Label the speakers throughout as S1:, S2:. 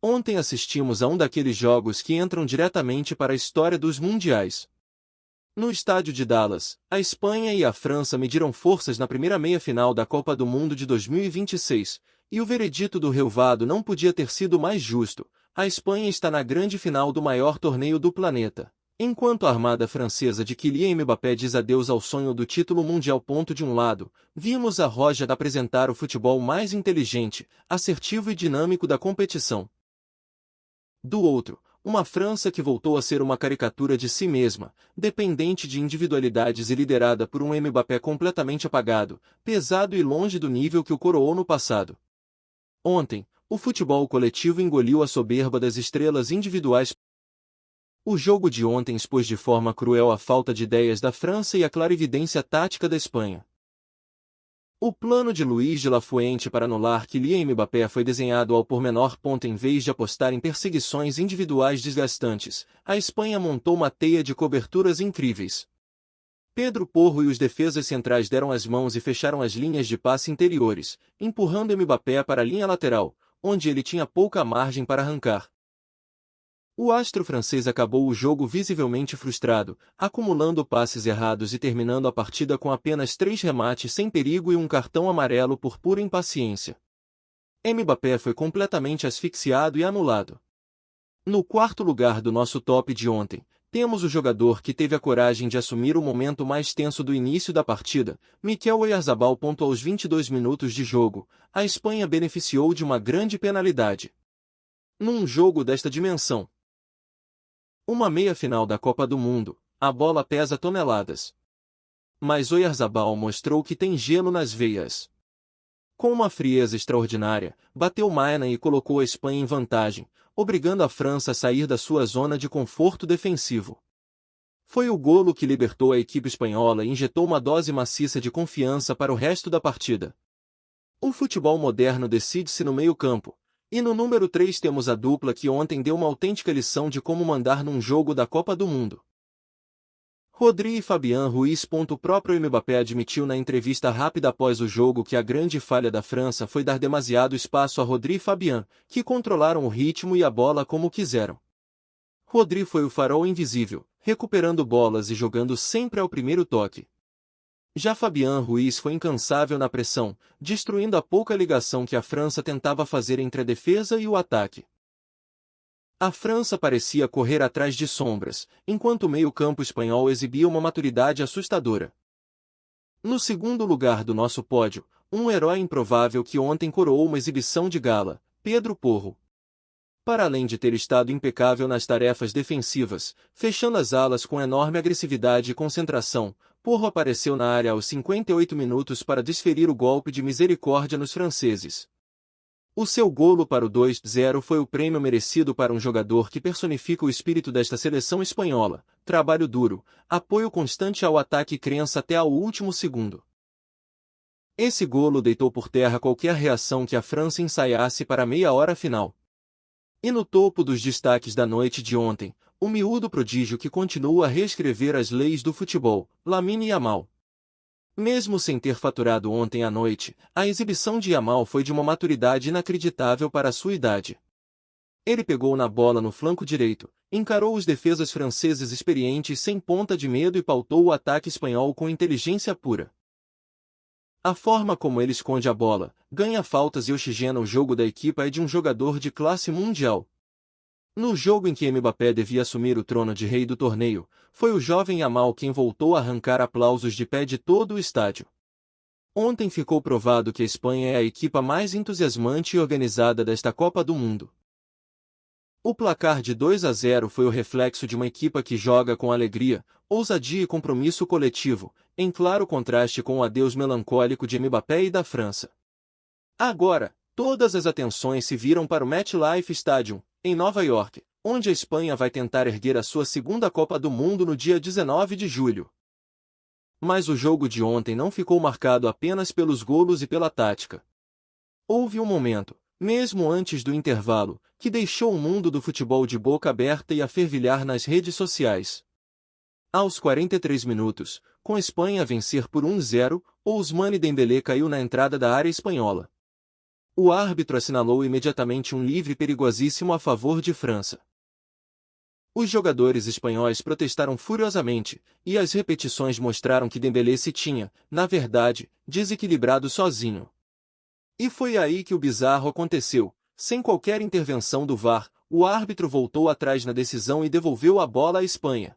S1: Ontem assistimos a um daqueles jogos que entram diretamente para a história dos mundiais. No estádio de Dallas, a Espanha e a França mediram forças na primeira meia-final da Copa do Mundo de 2026, e o veredito do relvado não podia ter sido mais justo. A Espanha está na grande final do maior torneio do planeta, enquanto a armada francesa de Kylian Mbappé diz adeus ao sonho do título mundial. De um lado, vimos a Roja apresentar o futebol mais inteligente, assertivo e dinâmico da competição. Do outro, uma França que voltou a ser uma caricatura de si mesma, dependente de individualidades e liderada por um Mbappé completamente apagado, pesado e longe do nível que o coroou no passado. Ontem, o futebol coletivo engoliu a soberba das estrelas individuais. O jogo de ontem expôs de forma cruel a falta de ideias da França e a clarividência tática da Espanha. O plano de Luís de La Fuente para anular Kylian Mbappé foi desenhado ao pormenor. Em vez de apostar em perseguições individuais desgastantes, a Espanha montou uma teia de coberturas incríveis. Pedro Porro e os defesas centrais deram as mãos e fecharam as linhas de passe interiores, empurrando Mbappé para a linha lateral, onde ele tinha pouca margem para arrancar. O astro francês acabou o jogo visivelmente frustrado, acumulando passes errados e terminando a partida com apenas 3 remates sem perigo e um cartão amarelo por pura impaciência. Mbappé foi completamente asfixiado e anulado. No quarto lugar do nosso top de ontem, temos o jogador que teve a coragem de assumir o momento mais tenso do início da partida, Mikel Oyarzabal. Aos 22 minutos de jogo, a Espanha beneficiou de uma grande penalidade. Num jogo desta dimensão, uma meia-final da Copa do Mundo, a bola pesa toneladas. Mas Oyarzabal mostrou que tem gelo nas veias. Com uma frieza extraordinária, bateu Maina e colocou a Espanha em vantagem, obrigando a França a sair da sua zona de conforto defensivo. Foi o golo que libertou a equipe espanhola e injetou uma dose maciça de confiança para o resto da partida. O futebol moderno decide-se no meio-campo. E no número 3 temos a dupla que ontem deu uma autêntica lição de como mandar num jogo da Copa do Mundo. Rodri e Fabian Ruiz. O próprio Mbappé admitiu na entrevista rápida após o jogo que a grande falha da França foi dar demasiado espaço a Rodri e Fabian, que controlaram o ritmo e a bola como quiseram. Rodri foi o farol invisível, recuperando bolas e jogando sempre ao primeiro toque. Já Fabian Ruiz foi incansável na pressão, destruindo a pouca ligação que a França tentava fazer entre a defesa e o ataque. A França parecia correr atrás de sombras, enquanto o meio-campo espanhol exibia uma maturidade assustadora. No segundo lugar do nosso pódio, um herói improvável que ontem coroou uma exibição de gala, Pedro Porro. Para além de ter estado impecável nas tarefas defensivas, fechando as alas com enorme agressividade e concentração, Porro apareceu na área aos 58 minutos para desferir o golpe de misericórdia nos franceses. O seu golo para o 2-0 foi o prêmio merecido para um jogador que personifica o espírito desta seleção espanhola: trabalho duro, apoio constante ao ataque e crença até ao último segundo. Esse golo deitou por terra qualquer reação que a França ensaiasse para a meia-hora final. E no topo dos destaques da noite de ontem, o miúdo prodígio que continua a reescrever as leis do futebol, Lamine Yamal. Mesmo sem ter faturado ontem à noite, a exibição de Yamal foi de uma maturidade inacreditável para a sua idade. Ele pegou na bola no flanco direito, encarou os defesas franceses experientes sem ponta de medo e pautou o ataque espanhol com inteligência pura. A forma como ele esconde a bola, ganha faltas e oxigena o jogo da equipa é de um jogador de classe mundial. No jogo em que Mbappé devia assumir o trono de rei do torneio, foi o jovem Yamal quem voltou a arrancar aplausos de pé de todo o estádio. Ontem ficou provado que a Espanha é a equipa mais entusiasmante e organizada desta Copa do Mundo. O placar de 2-0 foi o reflexo de uma equipa que joga com alegria, ousadia e compromisso coletivo, em claro contraste com o adeus melancólico de Mbappé e da França. Agora, todas as atenções se viram para o MetLife Stadium, em Nova York, onde a Espanha vai tentar erguer a sua segunda Copa do Mundo no dia 19 de julho. Mas o jogo de ontem não ficou marcado apenas pelos golos e pela tática. Houve um momento, mesmo antes do intervalo, que deixou o mundo do futebol de boca aberta e a fervilhar nas redes sociais. Aos 43 minutos, com a Espanha a vencer por 1-0, Ousmane Dembélé caiu na entrada da área espanhola. O árbitro assinalou imediatamente um livre perigosíssimo a favor de França. Os jogadores espanhóis protestaram furiosamente, e as repetições mostraram que Dembélé se tinha, na verdade, desequilibrado sozinho. E foi aí que o bizarro aconteceu. Sem qualquer intervenção do VAR, o árbitro voltou atrás na decisão e devolveu a bola à Espanha.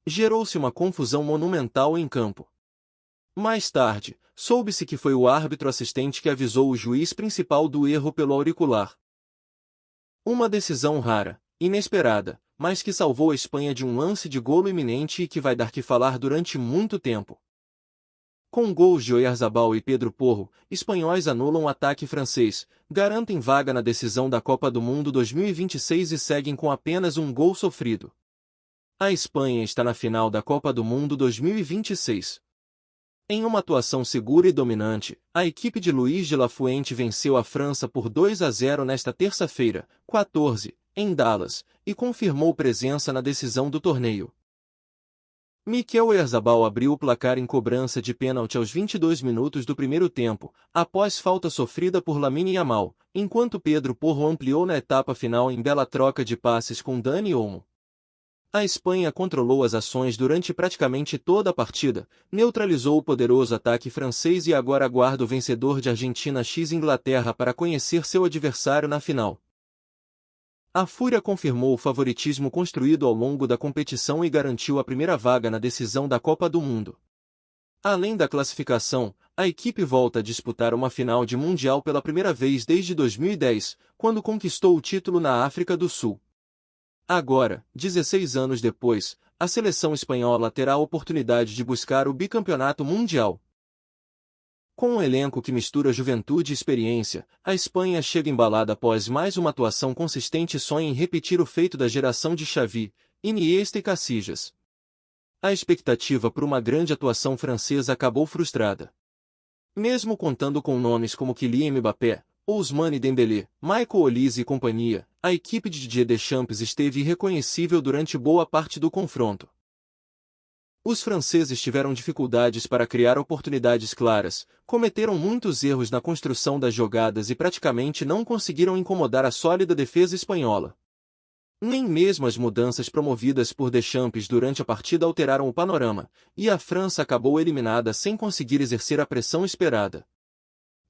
S1: Gerou-se uma confusão monumental em campo. Mais tarde, soube-se que foi o árbitro assistente que avisou o juiz principal do erro pelo auricular. Uma decisão rara, inesperada, mas que salvou a Espanha de um lance de golo iminente e que vai dar que falar durante muito tempo. Com gols de Oyarzabal e Pedro Porro, espanhóis anulam o ataque francês, garantem vaga na decisão da Copa do Mundo 2026 e seguem com apenas um gol sofrido. A Espanha está na final da Copa do Mundo 2026. Em uma atuação segura e dominante, a equipe de Luís de la Fuente venceu a França por 2-0 nesta terça-feira, 14, em Dallas, e confirmou presença na decisão do torneio. Mikel Oyarzabal abriu o placar em cobrança de pênalti aos 22 minutos do primeiro tempo, após falta sofrida por Lamine Yamal, enquanto Pedro Porro ampliou na etapa final em bela troca de passes com Dani Olmo. A Espanha controlou as ações durante praticamente toda a partida, neutralizou o poderoso ataque francês e agora aguarda o vencedor de Argentina x Inglaterra para conhecer seu adversário na final. A Fúria confirmou o favoritismo construído ao longo da competição e garantiu a primeira vaga na decisão da Copa do Mundo. Além da classificação, a equipe volta a disputar uma final de Mundial pela primeira vez desde 2010, quando conquistou o título na África do Sul. Agora, 16 anos depois, a seleção espanhola terá a oportunidade de buscar o bicampeonato mundial. Com um elenco que mistura juventude e experiência, a Espanha chega embalada após mais uma atuação consistente e sonha em repetir o feito da geração de Xavi, Iniesta e Casillas. A expectativa por uma grande atuação francesa acabou frustrada. Mesmo contando com nomes como Kylian Mbappé, Ousmane Dembélé, Michael Olise e companhia, a equipe de Didier Deschamps esteve irreconhecível durante boa parte do confronto. Os franceses tiveram dificuldades para criar oportunidades claras, cometeram muitos erros na construção das jogadas e praticamente não conseguiram incomodar a sólida defesa espanhola. Nem mesmo as mudanças promovidas por Deschamps durante a partida alteraram o panorama, e a França acabou eliminada sem conseguir exercer a pressão esperada.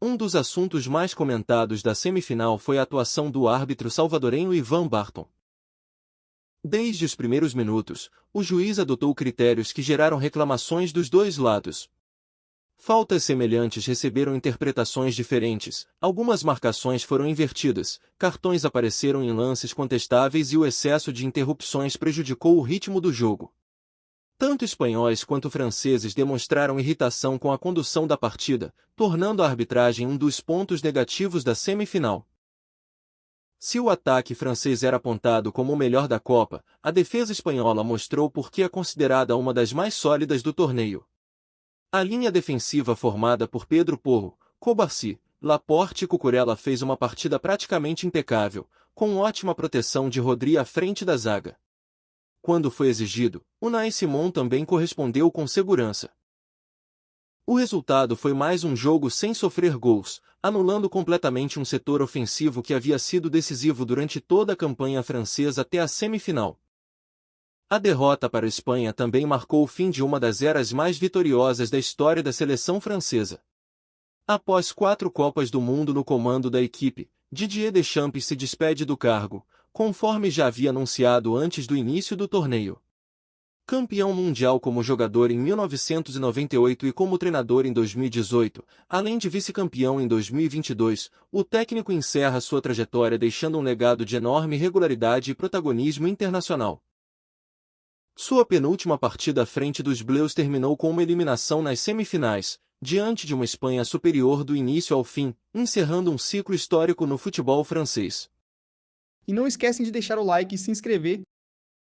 S1: Um dos assuntos mais comentados da semifinal foi a atuação do árbitro salvadorenho Ivan Barton. Desde os primeiros minutos, o juiz adotou critérios que geraram reclamações dos dois lados. Faltas semelhantes receberam interpretações diferentes, algumas marcações foram invertidas, cartões apareceram em lances contestáveis e o excesso de interrupções prejudicou o ritmo do jogo. Tanto espanhóis quanto franceses demonstraram irritação com a condução da partida, tornando a arbitragem um dos pontos negativos da semifinal. Se o ataque francês era apontado como o melhor da Copa, a defesa espanhola mostrou por que é considerada uma das mais sólidas do torneio. A linha defensiva formada por Pedro Porro, Kobarsi, Laporte e Cucurella fez uma partida praticamente impecável, com ótima proteção de Rodri à frente da zaga. Quando foi exigido, Unai Simon também correspondeu com segurança. O resultado foi mais um jogo sem sofrer gols, anulando completamente um setor ofensivo que havia sido decisivo durante toda a campanha francesa até a semifinal. A derrota para a Espanha também marcou o fim de uma das eras mais vitoriosas da história da seleção francesa. Após 4 Copas do Mundo no comando da equipe, Didier Deschamps se despede do cargo, conforme já havia anunciado antes do início do torneio. Campeão mundial como jogador em 1998 e como treinador em 2018, além de vice-campeão em 2022, o técnico encerra sua trajetória deixando um legado de enorme regularidade e protagonismo internacional. Sua penúltima partida à frente dos Bleus terminou com uma eliminação nas semifinais, diante de uma Espanha superior do início ao fim, encerrando um ciclo histórico no futebol francês.
S2: E não esquecem de deixar o like e se inscrever